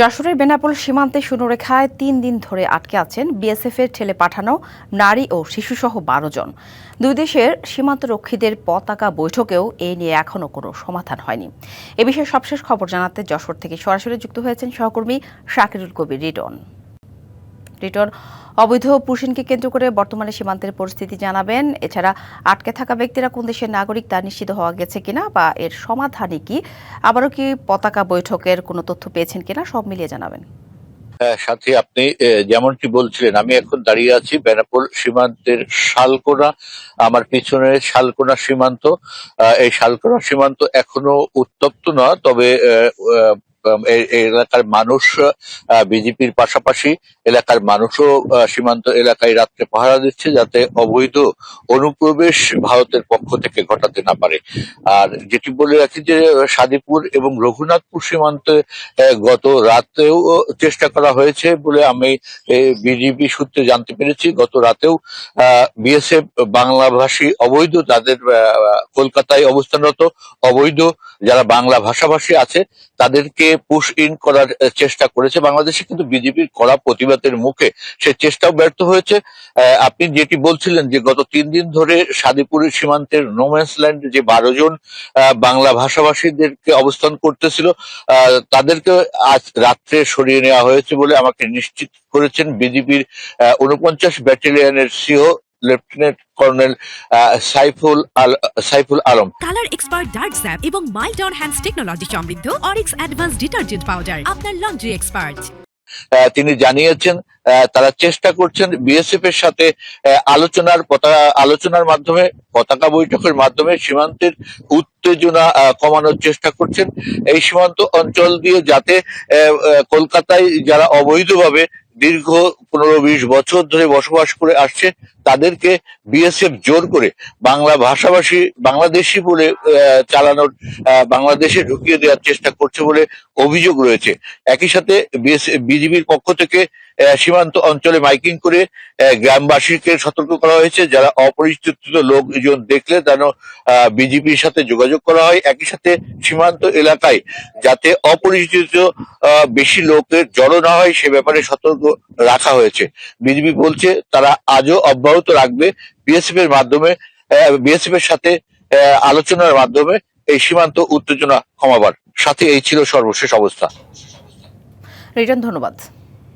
যশোরের বেনাপোল সীমান্তে শূন্যরেখায় ৩ দিন ধরে আটকে আছেন বিএসএফের ঠেলে পাঠানো নারী ও শিশুসহ ১২ জন। দুই দেশের সীমান্তরক্ষীদের পতাকা বৈঠকেও এ নিয়ে এখনো কোনো সমাধান হয়নি। এ বিষয়ে সবশেষ খবর জানাতে যশোর থেকে সরাসরি যুক্ত হয়েছেন সহকর্মী শাকিরুল কবির রিটন। অবৈধ পুশিনকে কেন্দ্র করে বর্তমানে সীমান্তের পরিস্থিতি জানাবেন। এছাড়া আটকে থাকা ব্যক্তিরা কোন দেশের নাগরিক তা নিশ্চিত হওয়া গেছে কিনা বা এর সমাধানই কি, আবারও কি পতাকা বৈঠকের কোনো তথ্য পেয়েছেন কিনা, সব মিলিয়ে জানাবেন। হ্যাঁ সাথী, আপনি যেমনটি বলছিলেন, আমি এখন দাঁড়িয়ে আছি বেনাপোল সীমান্তের শালকোনা। আমার পিছনে শালকোনা সীমান্ত। এই শালকোনা সীমান্ত এখনো উত্তপ্ত না, তবে এই এলাকার মানুষ, বিজেপির পাশাপাশি এলাকার মানুষও সীমান্ত এলাকায় রাত্রে পাহারা দিচ্ছে, যাতে অবৈধ অনুপ্রবেশ ভারতের পক্ষ থেকে ঘটাতে না পারে। আর যেটি বলে রাখি যে সাদীপুর এবং রঘুনাথপুর সীমান্তে গত রাতেও চেষ্টা করা হয়েছে বলে আমি বিজেপি সূত্রে জানতে পেরেছি। গত রাতেও বিএসএফ বাংলাভাষী অবৈধ, যাদের কলকাতায় অবস্থানরত অবৈধ যারা বাংলা ভাষাভাষী আছে, তাদেরকে পুশ ইন করার চেষ্টা করেছে বাংলাদেশে, কিন্তু বিজেপির কড়া প্রতিবাদের মুখে সে চেষ্টাও ব্যর্থ হয়েছে। আপনি যেটি বলছিলেন যে গত ৩ দিন ধরে সাদীপুরের সীমান্তের নোম্যান্স ল্যান্ড যে ১২ জন বাংলা ভাষাভাষীদেরকে অবস্থান করতেছিল, তাদেরকে আজ রাত্রে সরিয়ে নেওয়া হয়েছে বলে আমাকে নিশ্চিত করেছেন বিজেপির ৪৯ ব্যাটালিয়নের CO lieutenant colonel Saiful Alam. Colour expert dark sap এবং মাইল্ড অন হ্যান্ডস টেকনোলজি সমৃদ্ধ অরিক্স অ্যাডভান্স ডিটারজেন্ট পাউডার আপনার লন্ড্রি এক্সপার্ট। তিনি জানিয়েছেন তারা চেষ্টা করছেন বিএসএফ এর সাথে আলোচনার মাধ্যমে, পতাকা বৈঠকের মাধ্যমে সীমান্তের উত্তেজনা কমানোর চেষ্টা করছেন। এই সীমান্ত অঞ্চল দিয়ে যাতে কলকাতায় যারা অবৈধভাবে দীর্ঘ ১৫-২০ বছর ধরে বসবাস করে আসছে, তাদেরকে বিএসএফ জোর করে বাংলা ভাষাভাষী বাংলাদেশি বলে চালানোর, বাংলাদেশে ঢুকিয়ে দেওয়ার চেষ্টা করছে বলে অভিযোগ রয়েছে। একই সাথে বিজিবির পক্ষ থেকে সীমান্ত অঞ্চলে মাইকিং করে গ্রামবাসীকে সতর্ক করা হয়েছে, যারা অপরিচিত লোকজন দেখলে যেন বিজিবির সাথে যোগাযোগ করা হয়। একই সাথে সীমান্ত এলাকায় যাতে অপরিচিত বেশি লোকের জড়ো না হয় সে ব্যাপারে সতর্ক রাখা হয়েছে। বিজিবি বলছে তারা আজও অব্যাহত রাখবে বিএসএফ এর সাথে আলোচনার মাধ্যমে এই সীমান্ত উত্তেজনা কমাবার। সাথে এই ছিল সর্বশেষ অবস্থা। রিটন, ধন্যবাদ।